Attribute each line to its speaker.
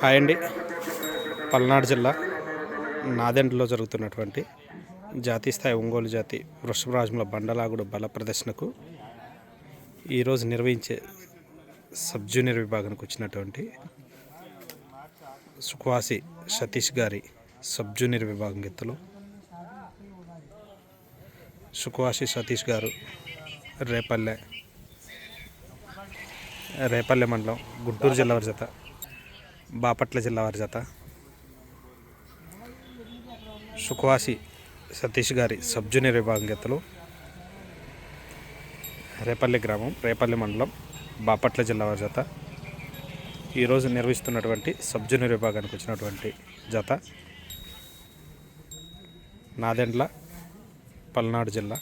Speaker 1: Hi అండి. పల్నాడు జిల్లా నాదెండ్లలో జరుగుతున్నటువంటి జాతీయ స్థాయి ఒంగోలు జాతి వృషభరాజముల బండలాగుడు బల ప్రదర్శనకు ఈరోజు నిర్వహించే సబ్ జూనియర్ విభాగానికి వచ్చినటువంటి సుఖవాసి సతీష్ గారి సబ్ జూనియర్ విభాగం ఎత్తులు సుఖవాసి సతీష్ గారు రేపల్లె మండలం గుంటూరు జిల్లా వారి జత, బాపట్ల జిల్లా వారి జత. సుఖవాసి సతీష్ గారి సబ్ జూనియర్ విభాగం ఎత్తులు రేపల్లె గ్రామం, రేపల్లె మండలం, బాపట్ల జిల్లా వారి జత. ఈరోజు నిర్వహిస్తున్నటువంటి సబ్ జూనియర్ విభాగానికి వచ్చినటువంటి జత నాదెండ్ల, పల్నాడు జిల్లా.